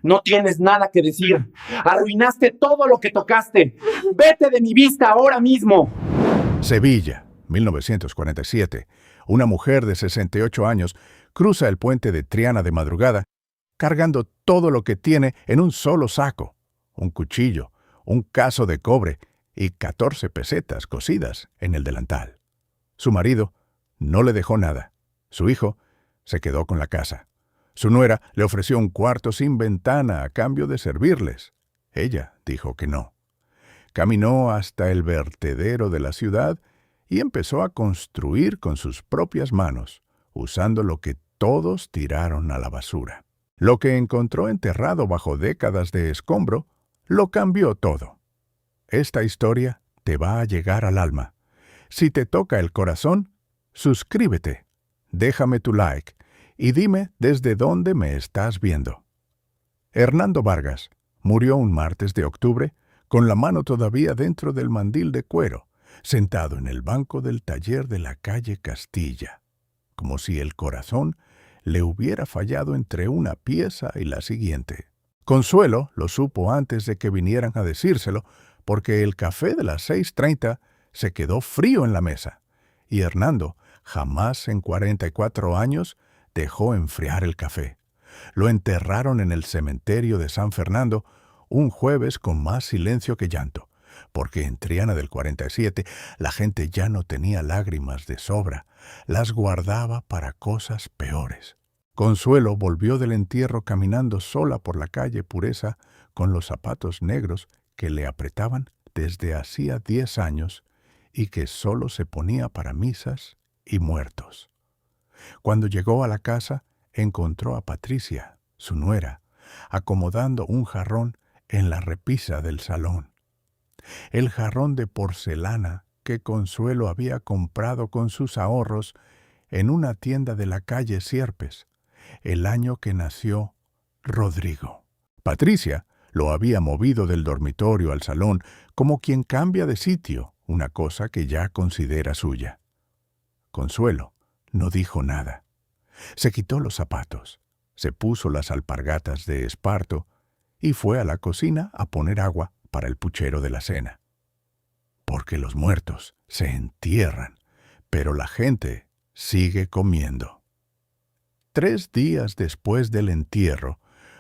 No tienes nada que decir. Arruinaste todo lo que tocaste. Vete de mi vista ahora mismo. Sevilla, 1947. Una mujer de 68 años cruza el puente de Triana de madrugada, cargando todo lo que tiene en un solo saco: un cuchillo, un cazo de cobre y 14 pesetas cosidas en el delantal. Su marido no le dejó nada. Su hijo se quedó con la casa. Su nuera le ofreció un cuarto sin ventana a cambio de servirles. Ella dijo que no. Caminó hasta el vertedero de la ciudad y empezó a construir con sus propias manos, usando lo que todos tiraron a la basura. Lo que encontró enterrado bajo décadas de escombro lo cambió todo. Esta historia te va a llegar al alma. Si te toca el corazón, suscríbete, déjame tu like y dime desde dónde me estás viendo. Hernando Vargas murió un martes de octubre con la mano todavía dentro del mandil de cuero, sentado en el banco del taller de la calle Castilla, como si el corazón le hubiera fallado entre una pieza y la siguiente. Consuelo lo supo antes de que vinieran a decírselo, porque el café de las 6:30 se quedó frío en la mesa, y Hernando jamás en 44 años dejó enfriar el café. Lo enterraron en el cementerio de San Fernando un jueves con más silencio que llanto, porque en Triana del 47 la gente ya no tenía lágrimas de sobra, las guardaba para cosas peores. Consuelo volvió del entierro caminando sola por la calle Pureza con los zapatos negros que le apretaban desde hacía 10 años y que solo se ponía para misas y muertos. Cuando llegó a la casa, encontró a Patricia, su nuera, acomodando un jarrón en la repisa del salón. El jarrón de porcelana que Consuelo había comprado con sus ahorros en una tienda de la calle Sierpes, el año que nació Rodrigo. Patricia lo había movido del dormitorio al salón como quien cambia de sitio, una cosa que ya considera suya. Consuelo no dijo nada. Se quitó los zapatos, se puso las alpargatas de esparto y fue a la cocina a poner agua para el puchero de la cena. Porque los muertos se entierran, pero la gente sigue comiendo. 3 días después del entierro,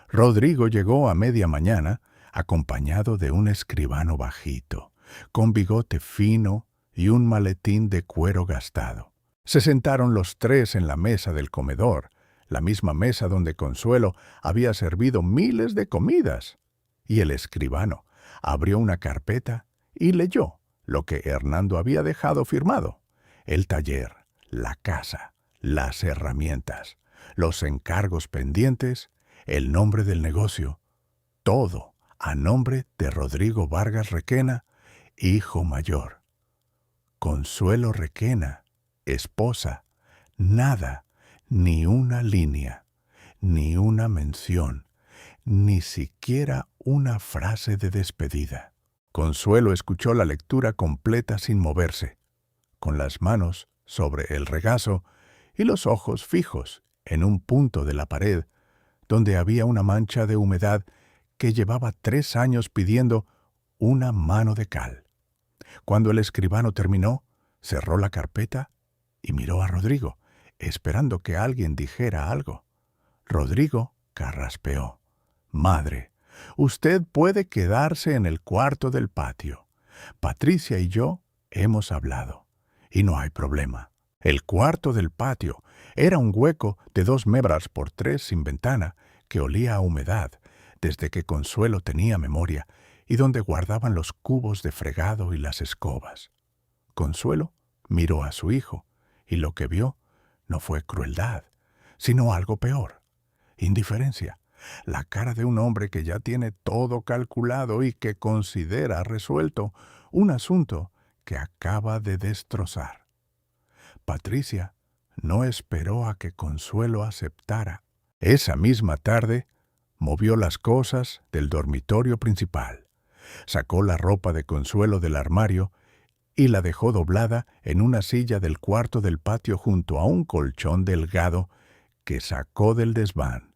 Rodrigo llegó a media mañana acompañado de un escribano bajito, con bigote fino y un maletín de cuero gastado. Se sentaron los tres en la mesa del comedor, la misma mesa donde Consuelo había servido miles de comidas, y el escribano abrió una carpeta y leyó lo que Hernando había dejado firmado: el taller, la casa, las herramientas, los encargos pendientes, el nombre del negocio, todo a nombre de Rodrigo Vargas Requena, hijo mayor. Consuelo Requena, esposa, nada, ni una línea, ni una mención, ni siquiera una frase de despedida. Consuelo escuchó la lectura completa sin moverse, con las manos sobre el regazo y los ojos fijos en un punto de la pared donde había una mancha de humedad que llevaba 3 años pidiendo una mano de cal. Cuando el escribano terminó, cerró la carpeta y miró a Rodrigo, esperando que alguien dijera algo. Rodrigo carraspeó: «Madre, usted puede quedarse en el cuarto del patio. Patricia y yo hemos hablado, y no hay problema». El cuarto del patio era un hueco de 2 mebras por 3 sin ventana que olía a humedad desde que Consuelo tenía memoria y donde guardaban los cubos de fregado y las escobas. Consuelo miró a su hijo y lo que vio no fue crueldad, sino algo peor: indiferencia, la cara de un hombre que ya tiene todo calculado y que considera resuelto un asunto que acaba de destrozar. Patricia no esperó a que Consuelo aceptara. Esa misma tarde movió las cosas del dormitorio principal, sacó la ropa de Consuelo del armario y la dejó doblada en una silla del cuarto del patio junto a un colchón delgado que sacó del desván.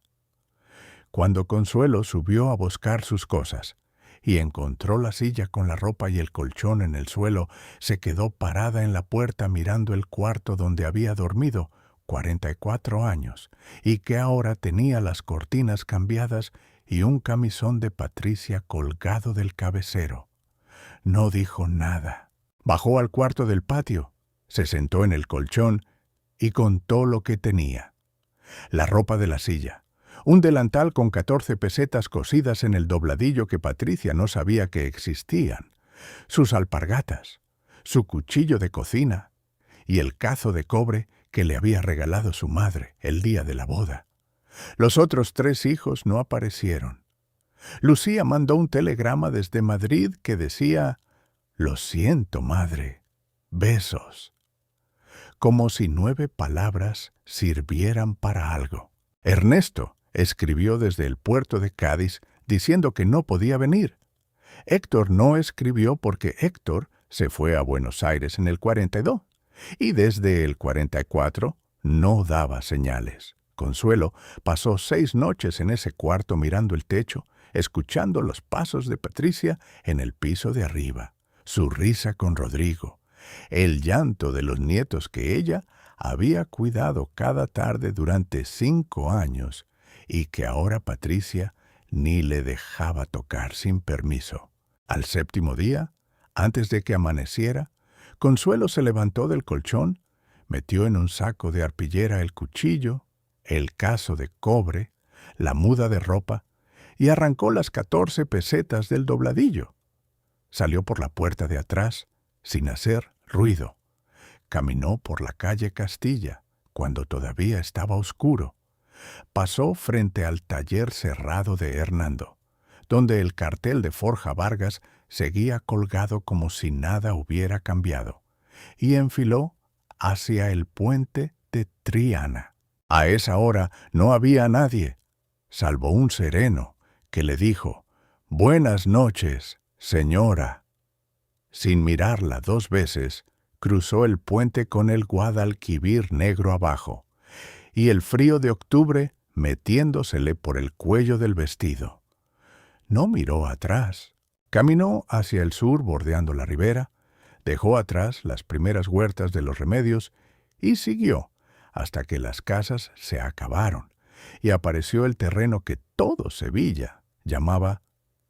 Cuando Consuelo subió a buscar sus cosas y encontró la silla con la ropa y el colchón en el suelo, se quedó parada en la puerta mirando el cuarto donde había dormido 44 años y que ahora tenía las cortinas cambiadas y un camisón de Patricia colgado del cabecero. No dijo nada. Bajó al cuarto del patio, se sentó en el colchón y contó lo que tenía. La ropa de la silla, un delantal con 14 pesetas cosidas en el dobladillo que Patricia no sabía que existían, sus alpargatas, su cuchillo de cocina y el cazo de cobre que le había regalado su madre el día de la boda. Los otros 3 hijos no aparecieron. Lucía mandó un telegrama desde Madrid que decía: «Lo siento, madre. Besos». Como si 9 palabras sirvieran para algo. Ernesto escribió desde el puerto de Cádiz diciendo que no podía venir. Héctor no escribió porque Héctor se fue a Buenos Aires en el 42 y desde el 44 no daba señales. Consuelo pasó 6 noches en ese cuarto mirando el techo, escuchando los pasos de Patricia en el piso de arriba, su risa con Rodrigo, el llanto de los nietos que ella había cuidado cada tarde durante 5 años y que ahora Patricia ni le dejaba tocar sin permiso. Al 7º día, antes de que amaneciera, Consuelo se levantó del colchón, metió en un saco de arpillera el cuchillo, el cazo de cobre, la muda de ropa y arrancó las 14 pesetas del dobladillo. Salió por la puerta de atrás sin hacer ruido. Caminó por la calle Castilla, cuando todavía estaba oscuro. Pasó frente al taller cerrado de Hernando, donde el cartel de Forja Vargas seguía colgado como si nada hubiera cambiado, y enfiló hacia el puente de Triana. A esa hora no había nadie, salvo un sereno que le dijo: «Buenas noches, señora». Sin mirarla 2 veces, cruzó el puente con el Guadalquivir negro abajo, y el frío de octubre metiéndosele por el cuello del vestido. No miró atrás. Caminó hacia el sur bordeando la ribera, dejó atrás las primeras huertas de los Remedios y siguió hasta que las casas se acabaron y apareció el terreno que todo Sevilla llamaba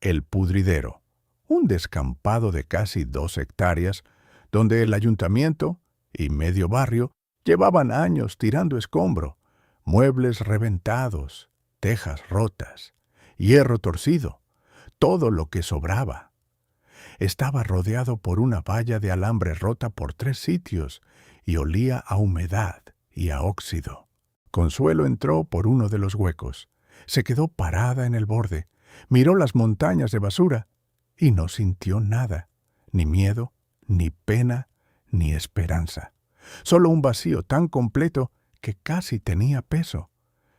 El Pudridero, un descampado de casi 2 hectáreas donde el ayuntamiento y medio barrio llevaban años tirando escombro, muebles reventados, tejas rotas, hierro torcido, todo lo que sobraba. Estaba rodeado por una valla de alambre rota por 3 sitios y olía a humedad y a óxido. Consuelo entró por uno de los huecos, se quedó parada en el borde, miró las montañas de basura y no sintió nada, ni miedo, ni pena, ni esperanza. Solo un vacío tan completo que casi tenía peso.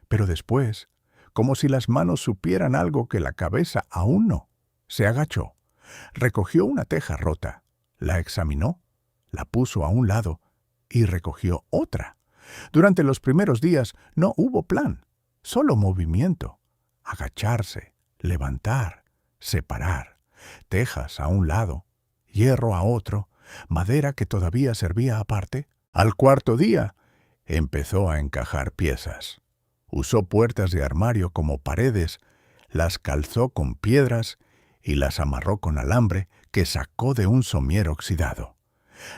Pero después, como si las manos supieran algo que la cabeza aún no, se agachó, recogió una teja rota, la examinó, la puso a un lado y recogió otra. Durante los primeros días no hubo plan, solo movimiento. Agacharse, levantar, separar, tejas a un lado, hierro a otro, madera que todavía servía aparte. Al 4.º día empezó a encajar piezas. Usó puertas de armario como paredes, las calzó con piedras y las amarró con alambre que sacó de un somier oxidado.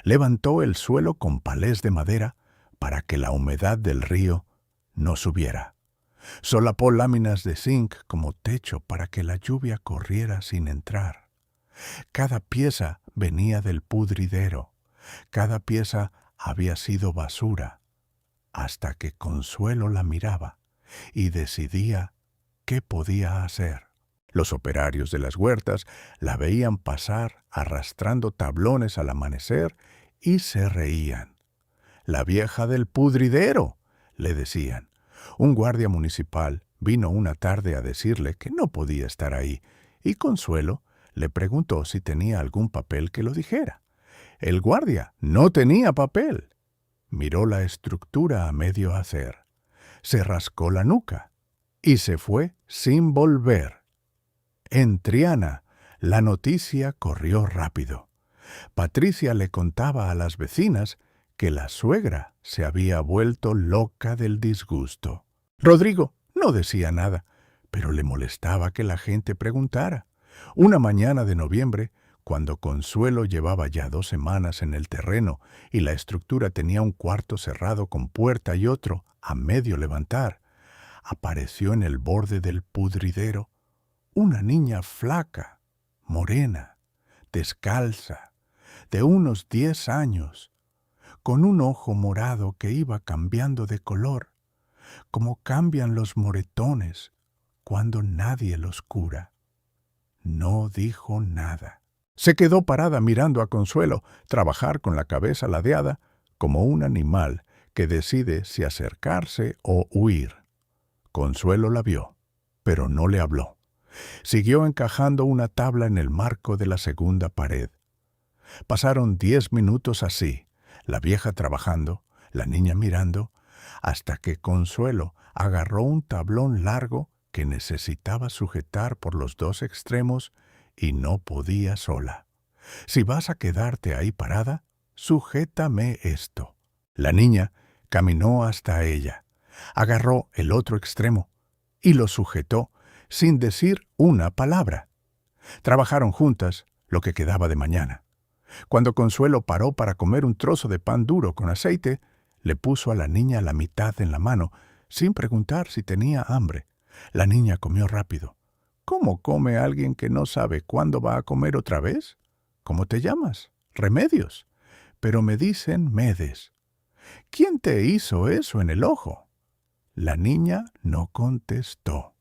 Levantó el suelo con palés de madera para que la humedad del río no subiera. Solapó láminas de zinc como techo para que la lluvia corriera sin entrar. Cada pieza venía del pudridero, cada pieza había sido basura, hasta que Consuelo la miraba y decidía qué podía hacer. Los operarios de las huertas la veían pasar arrastrando tablones al amanecer y se reían. «La vieja del pudridero», le decían. Un guardia municipal vino una tarde a decirle que no podía estar ahí, y Consuelo le preguntó si tenía algún papel que lo dijera. El guardia no tenía papel. Miró la estructura a medio hacer. Se rascó la nuca. y se fue sin volver. En Triana, la noticia corrió rápido. Patricia le contaba a las vecinas que la suegra se había vuelto loca del disgusto. Rodrigo no decía nada, pero le molestaba que la gente preguntara. Una mañana de noviembre, cuando Consuelo llevaba ya 2 semanas en el terreno y la estructura tenía un cuarto cerrado con puerta y otro a medio levantar, apareció en el borde del pudridero una niña flaca, morena, descalza, de unos 10 años, con un ojo morado que iba cambiando de color, como cambian los moretones cuando nadie los cura. No dijo nada. Se quedó parada mirando a Consuelo trabajar con la cabeza ladeada como un animal que decide si acercarse o huir. Consuelo la vio, pero no le habló. Siguió encajando una tabla en el marco de la segunda pared. Pasaron 10 minutos así, la vieja trabajando, la niña mirando, hasta que Consuelo agarró un tablón largo que necesitaba sujetar por los 2 extremos y no podía sola. Si vas a quedarte ahí parada, sujétame esto. La niña caminó hasta ella, agarró el otro extremo y lo sujetó sin decir una palabra. Trabajaron juntas lo que quedaba de mañana. Cuando Consuelo paró para comer un trozo de pan duro con aceite, le puso a la niña la mitad en la mano, sin preguntar si tenía hambre. La niña comió rápido. ¿Cómo come alguien que no sabe cuándo va a comer otra vez? ¿Cómo te llamas? Remedios. Pero me dicen Medes. ¿Quién te hizo eso en el ojo? La niña no contestó.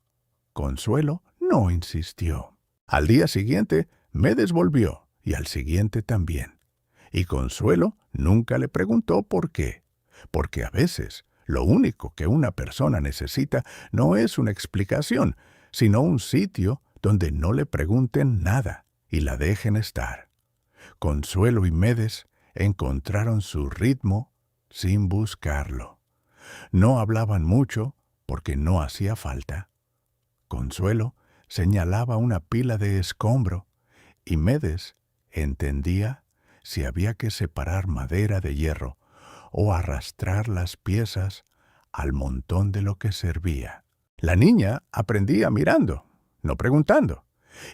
Consuelo no insistió. Al día siguiente, Medes volvió, y al siguiente también. Y Consuelo nunca le preguntó por qué. Porque a veces lo único que una persona necesita no es una explicación, sino un sitio donde no le pregunten nada y la dejen estar. Consuelo y Medes encontraron su ritmo sin buscarlo. No hablaban mucho porque no hacía falta. Consuelo señalaba una pila de escombro y Medes entendía si había que separar madera de hierro o arrastrar las piezas al montón de lo que servía. La niña aprendía mirando, no preguntando,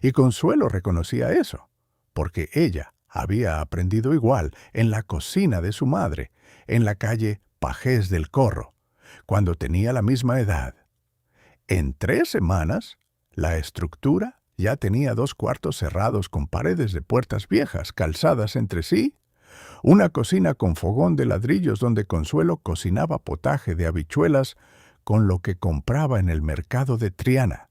y Consuelo reconocía eso, porque ella había aprendido igual en la cocina de su madre, en la calle Pajés del Corro, cuando tenía la misma edad. En 3 semanas, la estructura ya tenía 2 cuartos cerrados con paredes de puertas viejas calzadas entre sí, una cocina con fogón de ladrillos donde Consuelo cocinaba potaje de habichuelas con lo que compraba en el mercado de Triana,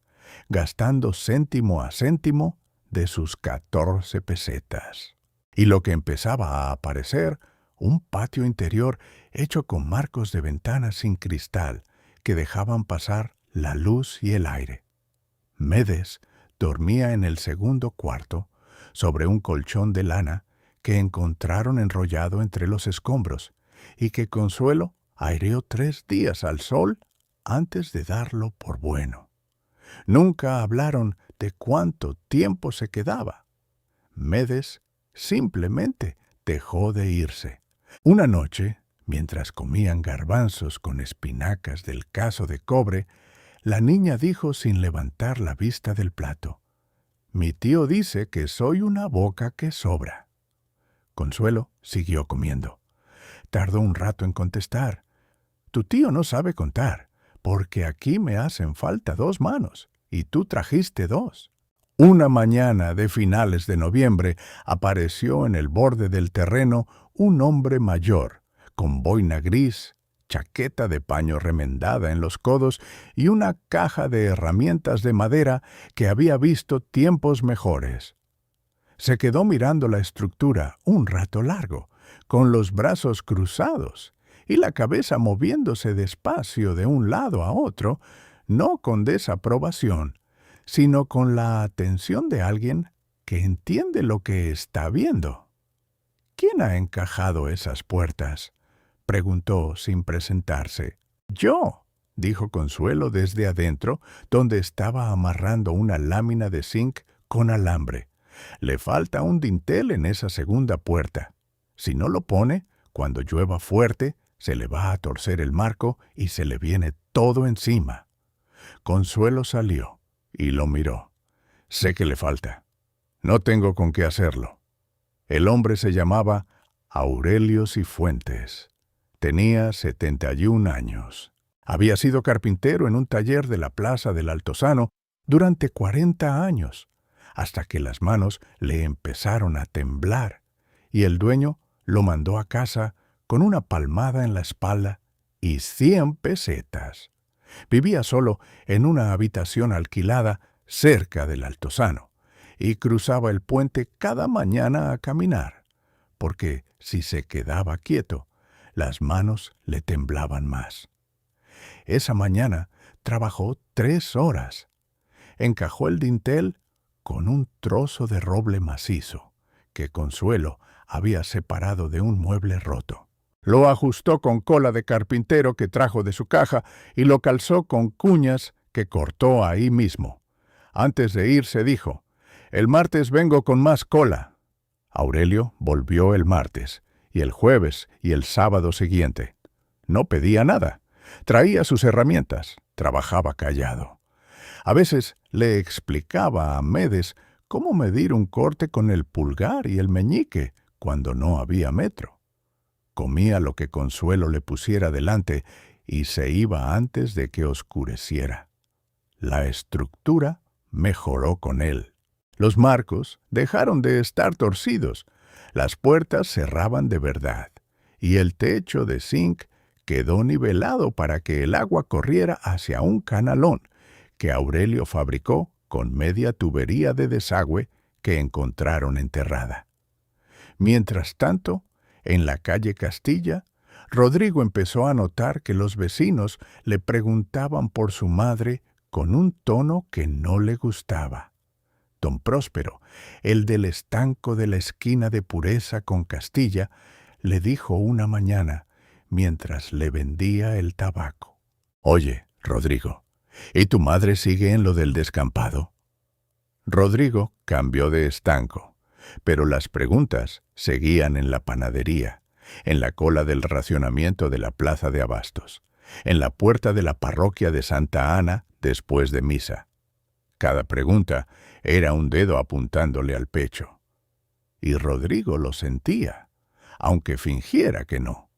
gastando céntimo a céntimo de sus 14 pesetas. Y lo que empezaba a aparecer, un patio interior hecho con marcos de ventanas sin cristal que dejaban pasar la luz y el aire. Medes dormía en el segundo cuarto, sobre un colchón de lana que encontraron enrollado entre los escombros y que Consuelo aireó 3 días al sol antes de darlo por bueno. Nunca hablaron de cuánto tiempo se quedaba. Medes simplemente dejó de irse. Una noche, mientras comían garbanzos con espinacas del cazo de cobre, la niña dijo sin levantar la vista del plato: «Mi tío dice que soy una boca que sobra». Consuelo siguió comiendo. Tardó un rato en contestar. «Tu tío no sabe contar, porque aquí me hacen falta 2 manos, y tú trajiste 2». Una mañana de finales de noviembre apareció en el borde del terreno un hombre mayor, con boina gris, chaqueta de paño remendada en los codos y una caja de herramientas de madera que había visto tiempos mejores. Se quedó mirando la estructura un rato largo, con los brazos cruzados y la cabeza moviéndose despacio de un lado a otro, no con desaprobación, sino con la atención de alguien que entiende lo que está viendo. «¿Quién ha encajado esas puertas?», preguntó sin presentarse. «Yo», dijo Consuelo desde adentro, donde estaba amarrando una lámina de zinc con alambre. Le falta un dintel en esa segunda puerta. Si no lo pone, cuando llueva fuerte, se le va a torcer el marco y se le viene todo encima. Consuelo salió y lo miró. Sé que le falta. No tengo con qué hacerlo. El hombre se llamaba Aurelio Cifuentes. Tenía 71 años. Había sido carpintero en un taller de la Plaza del Altozano durante 40 años, hasta que las manos le empezaron a temblar, y el dueño lo mandó a casa con una palmada en la espalda y 100 pesetas. Vivía solo en una habitación alquilada cerca del Altozano, y cruzaba el puente cada mañana a caminar, porque si se quedaba quieto, las manos le temblaban más. Esa mañana trabajó 3 horas. Encajó el dintel con un trozo de roble macizo que Consuelo había separado de un mueble roto. Lo ajustó con cola de carpintero que trajo de su caja y lo calzó con cuñas que cortó ahí mismo. Antes de irse dijo: «El martes vengo con más cola». Aurelio volvió el martes, y el jueves y el sábado siguiente. No pedía nada. Traía sus herramientas. Trabajaba callado. A veces le explicaba a Medes cómo medir un corte con el pulgar y el meñique cuando no había metro. Comía lo que Consuelo le pusiera delante y se iba antes de que oscureciera. La estructura mejoró con él. Los marcos dejaron de estar torcidos, las puertas cerraban de verdad, y el techo de zinc quedó nivelado para que el agua corriera hacia un canalón que Aurelio fabricó con media tubería de desagüe que encontraron enterrada. Mientras tanto, en la calle Castilla, Rodrigo empezó a notar que los vecinos le preguntaban por su madre con un tono que no le gustaba. Don Próspero, el del estanco de la esquina de Pureza con Castilla, le dijo una mañana, mientras le vendía el tabaco: «Oye, Rodrigo, ¿y tu madre sigue en lo del descampado?» Rodrigo cambió de estanco, pero las preguntas seguían en la panadería, en la cola del racionamiento de la plaza de abastos, en la puerta de la parroquia de Santa Ana después de misa. Cada pregunta era un dedo apuntándole al pecho. Y Rodrigo lo sentía, aunque fingiera que no.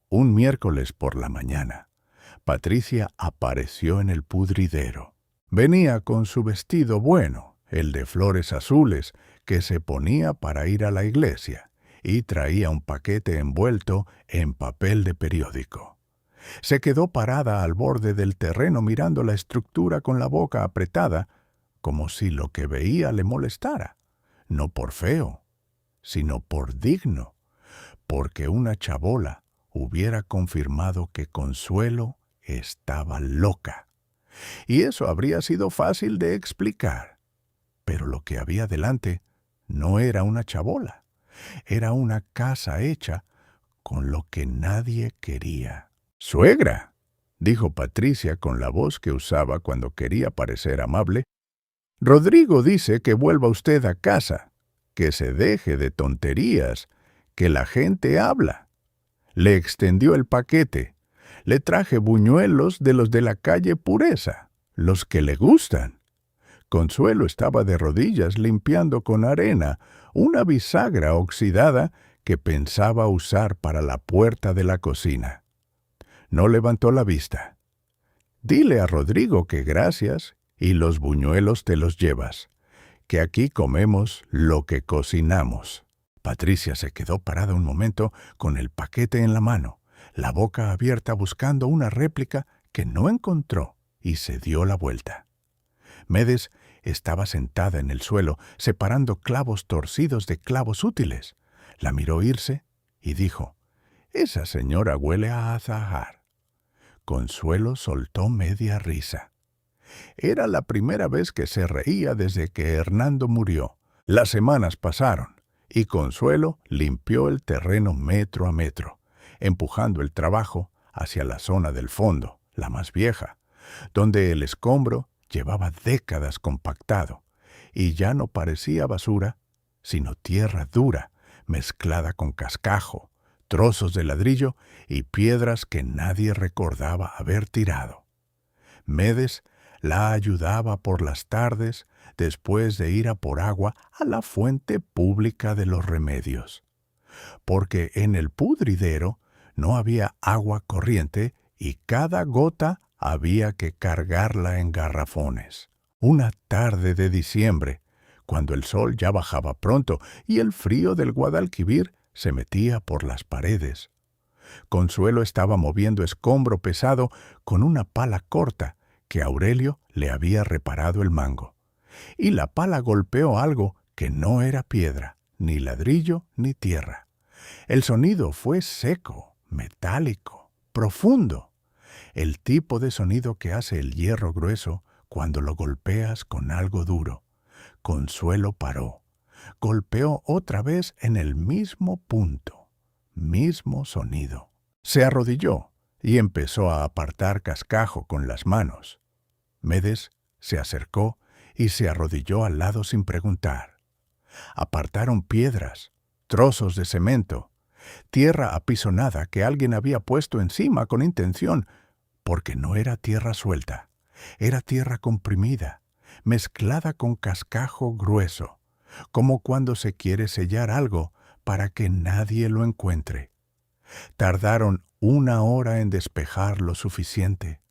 Un miércoles por la mañana, Patricia apareció en el pudridero. Venía con su vestido bueno, el de flores azules, que se ponía para ir a la iglesia, y traía un paquete envuelto en papel de periódico. Se quedó parada al borde del terreno mirando la estructura con la boca apretada, como si lo que veía le molestara, no por feo, sino por digno, porque una chabola hubiera confirmado que Consuelo estaba loca. Y eso habría sido fácil de explicar. Pero lo que había delante no era una chabola, era una casa hecha con lo que nadie quería. «Suegra», dijo Patricia con la voz que usaba cuando quería parecer amable, «Rodrigo dice que vuelva usted a casa, que se deje de tonterías, que la gente habla». Le extendió el paquete. Le traje buñuelos de los de la calle Pureza, los que le gustan. Consuelo estaba de rodillas limpiando con arena una bisagra oxidada que pensaba usar para la puerta de la cocina. No levantó la vista. «Dile a Rodrigo que gracias y los buñuelos te los llevas, que aquí comemos lo que cocinamos». Patricia se quedó parada un momento con el paquete en la mano, la boca abierta buscando una réplica que no encontró, y se dio la vuelta. Medes estaba sentada en el suelo, separando clavos torcidos de clavos útiles. La miró irse y dijo: «Esa señora huele a azahar». Consuelo soltó media risa. Era la primera vez que se reía desde que Hernando murió. Las semanas pasaron, y Consuelo limpió el terreno metro a metro, empujando el trabajo hacia la zona del fondo, la más vieja, donde el escombro llevaba décadas compactado y ya no parecía basura, sino tierra dura, mezclada con cascajo, trozos de ladrillo y piedras que nadie recordaba haber tirado. Medes la ayudaba por las tardes después de ir a por agua a la fuente pública de los remedios, porque en el pudridero no había agua corriente y cada gota había que cargarla en garrafones. Una tarde de diciembre, cuando el sol ya bajaba pronto y el frío del Guadalquivir se metía por las paredes, Consuelo estaba moviendo escombro pesado con una pala corta que Aurelio le había reparado el mango. Y la pala golpeó algo que no era piedra, ni ladrillo, ni tierra. El sonido fue seco, metálico, profundo. El tipo de sonido que hace el hierro grueso cuando lo golpeas con algo duro. Consuelo paró. Golpeó otra vez en el mismo punto. Mismo sonido. Se arrodilló y empezó a apartar cascajo con las manos. Medes se acercó y se arrodilló al lado sin preguntar. Apartaron piedras, trozos de cemento, tierra apisonada que alguien había puesto encima con intención, porque no era tierra suelta, era tierra comprimida, mezclada con cascajo grueso, como cuando se quiere sellar algo para que nadie lo encuentre. Tardaron 1 hora en despejar lo suficiente.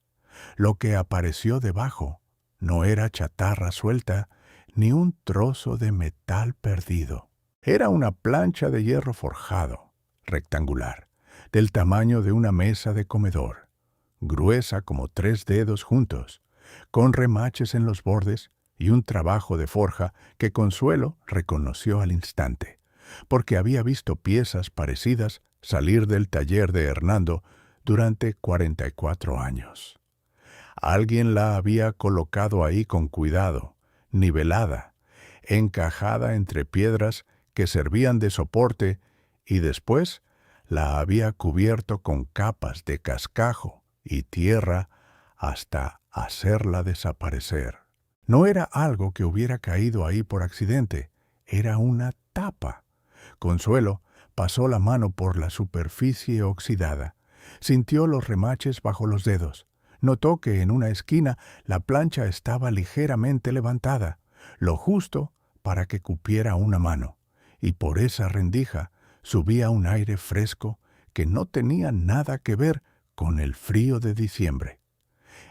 Lo que apareció debajo no era chatarra suelta ni un trozo de metal perdido. Era una plancha de hierro forjado, rectangular, del tamaño de una mesa de comedor, gruesa como 3 dedos juntos, con remaches en los bordes y un trabajo de forja que Consuelo reconoció al instante, porque había visto piezas parecidas salir del taller de Hernando durante 44 años. Alguien la había colocado ahí con cuidado, nivelada, encajada entre piedras que servían de soporte y después la había cubierto con capas de cascajo y tierra hasta hacerla desaparecer. No era algo que hubiera caído ahí por accidente, era una tapa. Consuelo pasó la mano por la superficie oxidada, sintió los remaches bajo los dedos, notó que en una esquina la plancha estaba ligeramente levantada, lo justo para que cupiera una mano, y por esa rendija subía un aire fresco que no tenía nada que ver con el frío de diciembre.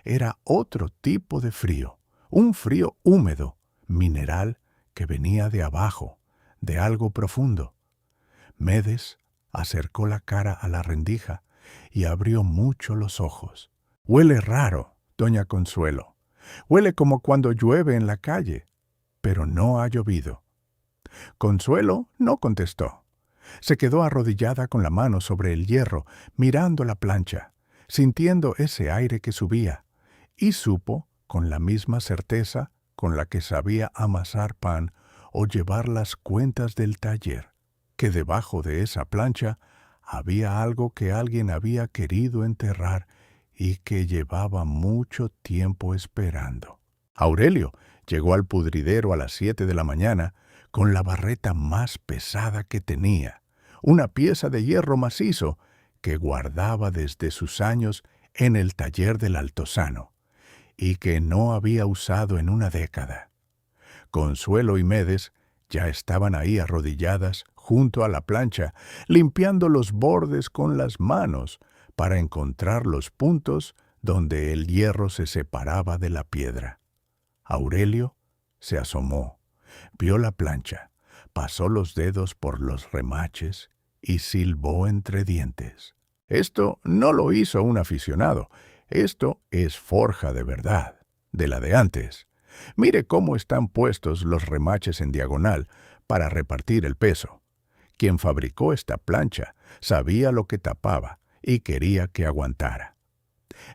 Era otro tipo de frío, un frío húmedo, mineral, que venía de abajo, de algo profundo. Medes acercó la cara a la rendija y abrió mucho los ojos. «Huele raro, doña Consuelo. Huele como cuando llueve en la calle, pero no ha llovido». Consuelo no contestó. Se quedó arrodillada con la mano sobre el hierro, mirando la plancha, sintiendo ese aire que subía, y supo, con la misma certeza con la que sabía amasar pan o llevar las cuentas del taller, que debajo de esa plancha había algo que alguien había querido enterrar y que llevaba mucho tiempo esperando. Aurelio llegó al pudridero a las 7 de la mañana con la barreta más pesada que tenía, una pieza de hierro macizo que guardaba desde sus años en el taller del Altozano y que no había usado en una década. Consuelo y Medes ya estaban ahí arrodilladas junto a la plancha, limpiando los bordes con las manos para encontrar los puntos donde el hierro se separaba de la piedra. Aurelio se asomó, vio la plancha, pasó los dedos por los remaches y silbó entre dientes. Esto no lo hizo un aficionado. Esto es forja de verdad, de la de antes. Mire cómo están puestos los remaches en diagonal para repartir el peso. Quien fabricó esta plancha sabía lo que tapaba y quería que aguantara.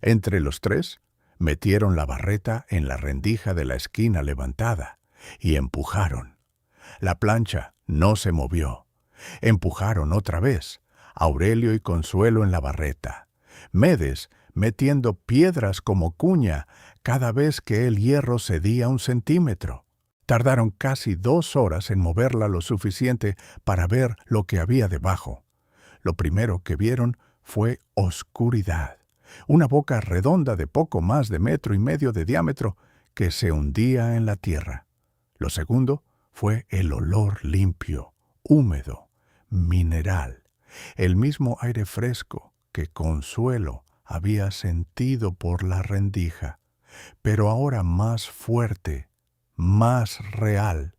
Entre los tres, metieron la barreta en la rendija de la esquina levantada y empujaron. La plancha no se movió. Empujaron otra vez, Aurelio y Consuelo en la barreta. Medes metiendo piedras como cuña cada vez que el hierro cedía 1 centímetro. Tardaron casi 2 horas en moverla lo suficiente para ver lo que había debajo. Lo primero que vieron fue oscuridad. Una boca redonda de poco más de 1,5 metros de diámetro que se hundía en la tierra. Lo segundo fue el olor limpio, húmedo, mineral. El mismo aire fresco que Consuelo había sentido por la rendija, pero ahora más fuerte, más real.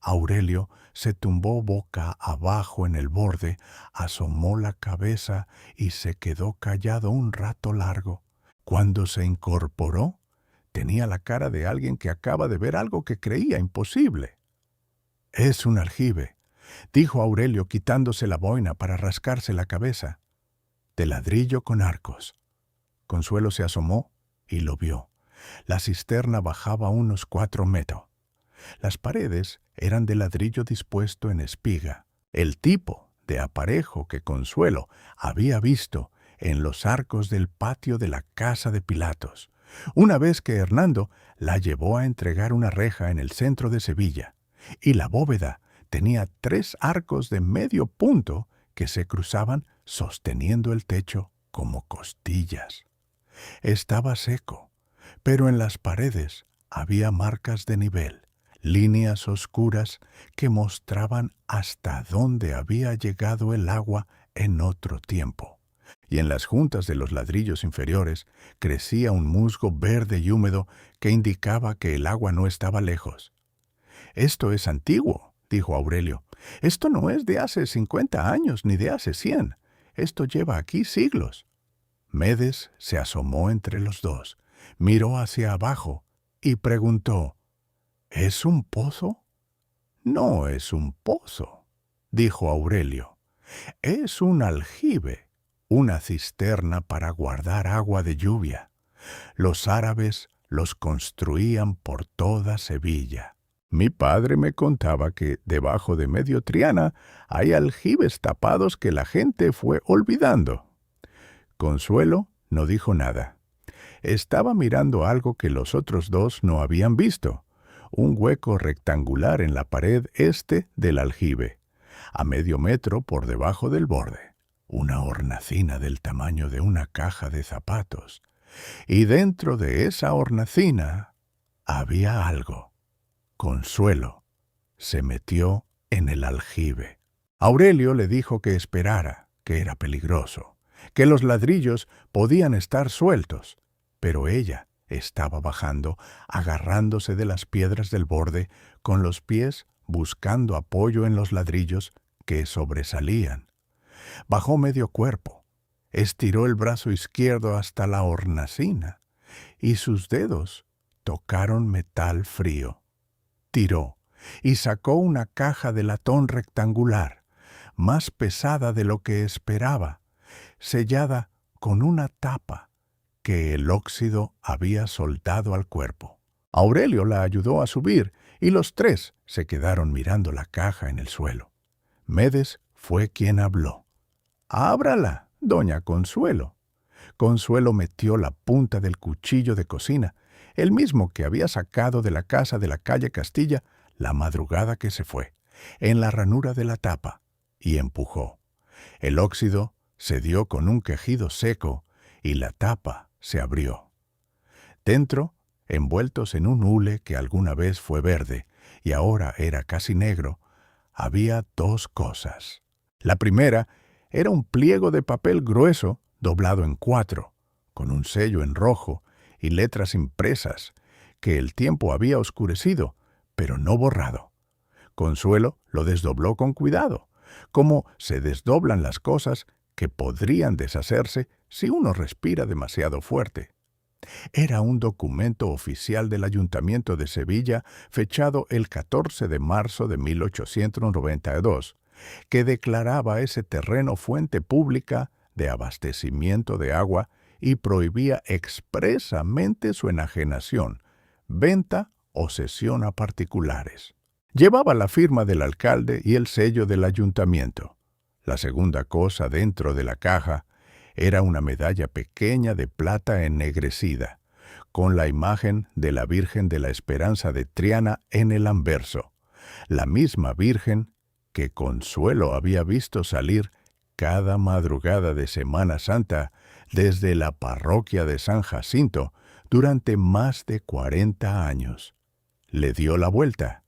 Aurelio se tumbó boca abajo en el borde, asomó la cabeza y se quedó callado un rato largo. Cuando se incorporó, tenía la cara de alguien que acaba de ver algo que creía imposible. «Es un aljibe», dijo Aurelio quitándose la boina para rascarse la cabeza. «De ladrillo con arcos». Consuelo se asomó y lo vio. La cisterna bajaba unos 4 metros. Las paredes eran de ladrillo dispuesto en espiga, el tipo de aparejo que Consuelo había visto en los arcos del patio de la casa de Pilatos, una vez que Hernando la llevó a entregar una reja en el centro de Sevilla, y la bóveda tenía 3 arcos de medio punto que se cruzaban sosteniendo el techo como costillas. Estaba seco, pero en las paredes había marcas de nivel, líneas oscuras que mostraban hasta dónde había llegado el agua en otro tiempo. Y en las juntas de los ladrillos inferiores crecía un musgo verde y húmedo que indicaba que el agua no estaba lejos. «Esto es antiguo», dijo Aurelio. «Esto no es de hace 50 años ni de hace 100. Esto lleva aquí siglos». Medes se asomó entre los dos, miró hacia abajo y preguntó: «¿Es un pozo?» «No es un pozo», dijo Aurelio. «Es un aljibe, una cisterna para guardar agua de lluvia. Los árabes los construían por toda Sevilla. Mi padre me contaba que debajo de medio Triana hay aljibes tapados que la gente fue olvidando». Consuelo no dijo nada. Estaba mirando algo que los otros dos no habían visto: un hueco rectangular en la pared este del aljibe, a medio metro por debajo del borde, una hornacina del tamaño de una caja de zapatos. Y dentro de esa hornacina había algo. Consuelo se metió en el aljibe. Aurelio le dijo que esperara, que era peligroso, que los ladrillos podían estar sueltos, pero ella estaba bajando, agarrándose de las piedras del borde, con los pies buscando apoyo en los ladrillos que sobresalían. Bajó medio cuerpo, estiró el brazo izquierdo hasta la hornacina, y sus dedos tocaron metal frío. Tiró y sacó una caja de latón rectangular, más pesada de lo que esperaba, sellada con una tapa que el óxido había soldado al cuerpo. Aurelio la ayudó a subir y los 3 se quedaron mirando la caja en el suelo. Medes fue quien habló. «Ábrala, doña Consuelo». Consuelo metió la punta del cuchillo de cocina, el mismo que había sacado de la casa de la calle Castilla la madrugada que se fue, en la ranura de la tapa, y empujó. El óxido cedió con un quejido seco y la tapa se abrió. Dentro, envueltos en un hule que alguna vez fue verde y ahora era casi negro, había 2 cosas. La primera era un pliego de papel grueso doblado en 4, con un sello en rojo y letras impresas que el tiempo había oscurecido, pero no borrado. Consuelo lo desdobló con cuidado, como se desdoblan las cosas que podrían deshacerse si uno respira demasiado fuerte. Era un documento oficial del Ayuntamiento de Sevilla fechado el 14 de marzo de 1892, que declaraba ese terreno fuente pública de abastecimiento de agua y prohibía expresamente su enajenación, venta o cesión a particulares. Llevaba la firma del alcalde y el sello del ayuntamiento. La segunda cosa dentro de la caja Era una medalla pequeña de plata ennegrecida, con la imagen de la Virgen de la Esperanza de Triana en el anverso, la misma Virgen que Consuelo había visto salir cada madrugada de Semana Santa desde la parroquia de San Jacinto durante más de 40 años. Le dio la vuelta.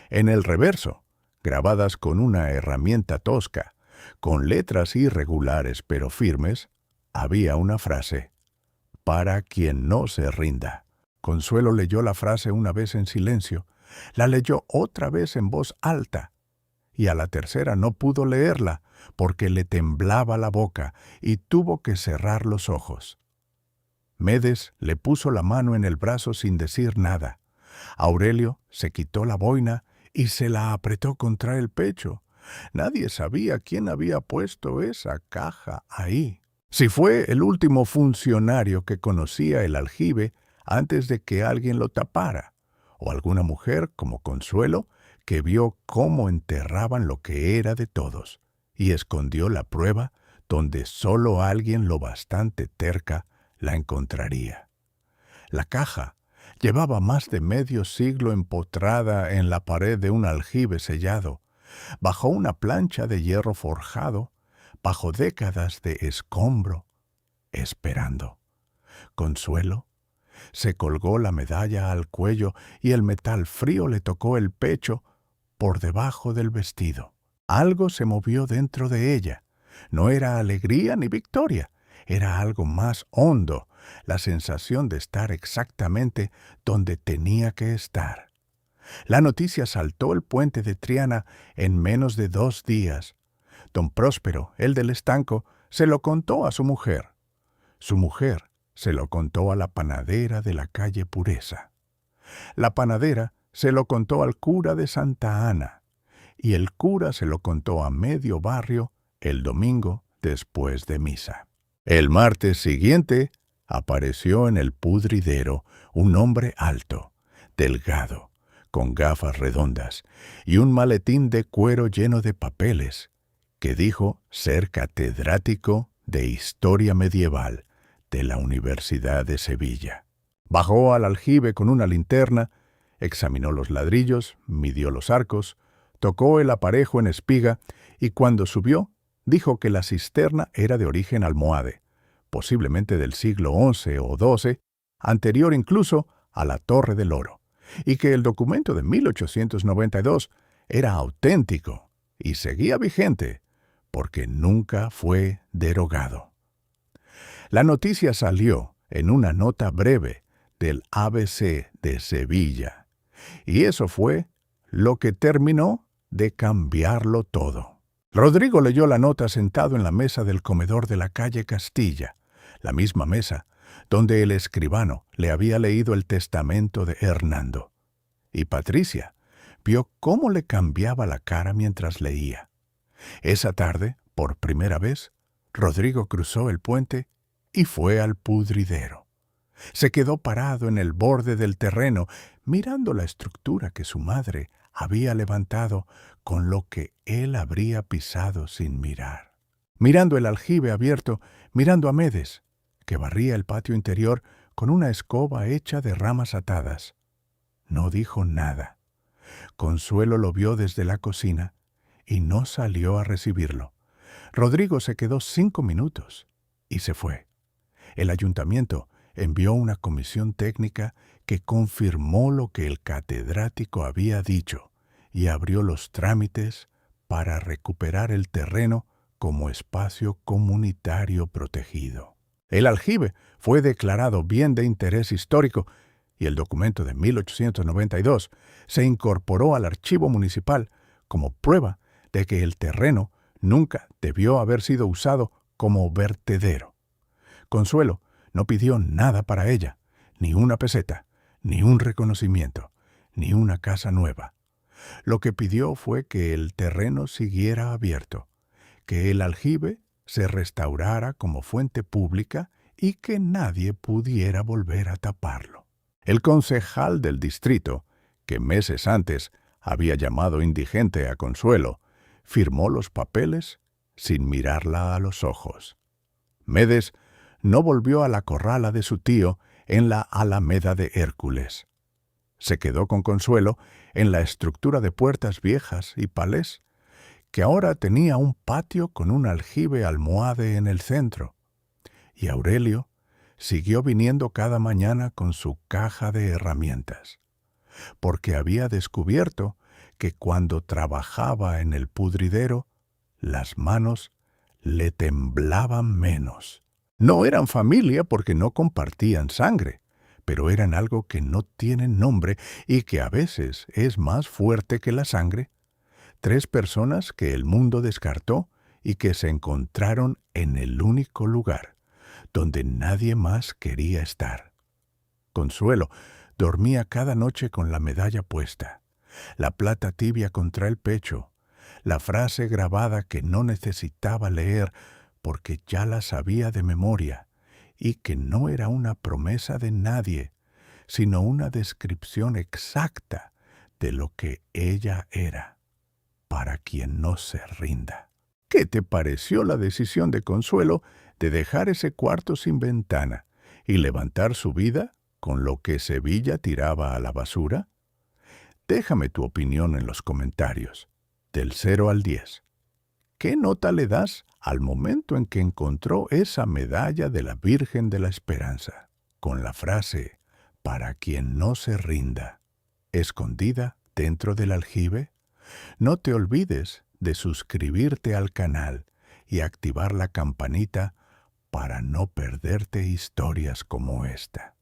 En el reverso, grabadas con una herramienta tosca, con letras irregulares pero firmes, había una frase: para quien no se rinda. Consuelo leyó la frase una vez en silencio, la leyó otra vez en voz alta, y a la tercera no pudo leerla porque le temblaba la boca y tuvo que cerrar los ojos. Medes le puso la mano en el brazo sin decir nada. Aurelio se quitó la boina y se la apretó contra el pecho. Nadie sabía quién había puesto esa caja ahí. Si fue el último funcionario que conocía el aljibe antes de que alguien lo tapara, o alguna mujer como Consuelo que vio cómo enterraban lo que era de todos y escondió la prueba donde solo alguien lo bastante terca la encontraría. La caja llevaba más de medio siglo empotrada en la pared de un aljibe sellado, bajo una plancha de hierro forjado, bajo décadas de escombro, esperando. Consuelo se colgó la medalla al cuello y el metal frío le tocó el pecho por debajo del vestido. Algo se movió dentro de ella. No era alegría ni victoria, era algo más hondo, la sensación de estar exactamente donde tenía que estar. La noticia saltó el puente de Triana en menos de 2 días. Don Próspero, el del estanco, se lo contó a su mujer. Su mujer se lo contó a la panadera de la calle Pureza. La panadera se lo contó al cura de Santa Ana, y el cura se lo contó a medio barrio el domingo después de misa. El martes siguiente apareció en el pudridero un hombre alto, delgado, con gafas redondas y un maletín de cuero lleno de papeles, que dijo ser catedrático de Historia Medieval de la Universidad de Sevilla. Bajó al aljibe con una linterna, examinó los ladrillos, midió los arcos, tocó el aparejo en espiga y cuando subió, dijo que la cisterna era de origen almohade, posiblemente del siglo XI o XII, anterior incluso a la Torre del Oro, y que el documento de 1892 era auténtico y seguía vigente, porque nunca fue derogado. La noticia salió en una nota breve del ABC de Sevilla, y eso fue lo que terminó de cambiarlo todo. Rodrigo leyó la nota sentado en la mesa del comedor de la calle Castilla, la misma mesa donde el escribano le había leído el testamento de Hernando. Y Patricia vio cómo le cambiaba la cara mientras leía. Esa tarde, por primera vez, Rodrigo cruzó el puente y fue al pudridero. Se quedó parado en el borde del terreno, mirando la estructura que su madre había levantado con lo que él habría pisado sin mirar. Mirando el aljibe abierto, mirando a Medes, que barría el patio interior con una escoba hecha de ramas atadas. No dijo nada. Consuelo lo vio desde la cocina y no salió a recibirlo. Rodrigo se quedó 5 minutos y se fue. El ayuntamiento envió una comisión técnica que confirmó lo que el catedrático había dicho y abrió los trámites para recuperar el terreno como espacio comunitario protegido. El aljibe fue declarado bien de interés histórico y el documento de 1892 se incorporó al archivo municipal como prueba de que el terreno nunca debió haber sido usado como vertedero. Consuelo no pidió nada para ella, ni una peseta, ni un reconocimiento, ni una casa nueva. Lo que pidió fue que el terreno siguiera abierto, que el aljibe se restaurara como fuente pública y que nadie pudiera volver a taparlo. El concejal del distrito, que meses antes había llamado indigente a Consuelo, firmó los papeles sin mirarla a los ojos. Medes no volvió a la corrala de su tío en la Alameda de Hércules. Se quedó con Consuelo en la estructura de puertas viejas y palés, que ahora tenía un patio con un aljibe almohade en el centro. Y Aurelio siguió viniendo cada mañana con su caja de herramientas, porque había descubierto que cuando trabajaba en el pudridero, las manos le temblaban menos. No eran familia porque no compartían sangre, pero eran algo que no tiene nombre y que a veces es más fuerte que la sangre. 3 personas que el mundo descartó y que se encontraron en el único lugar donde nadie más quería estar. Consuelo dormía cada noche con la medalla puesta, la plata tibia contra el pecho, la frase grabada que no necesitaba leer porque ya la sabía de memoria y que no era una promesa de nadie, sino una descripción exacta de lo que ella era, para quien no se rinda. ¿Qué te pareció la decisión de Consuelo de dejar ese cuarto sin ventana y levantar su vida con lo que Sevilla tiraba a la basura? Déjame tu opinión en los comentarios, del 0 al 10. ¿Qué nota le das al momento en que encontró esa medalla de la Virgen de la Esperanza, con la frase, para quien no se rinda, escondida dentro del aljibe? No te olvides de suscribirte al canal y activar la campanita para no perderte historias como esta.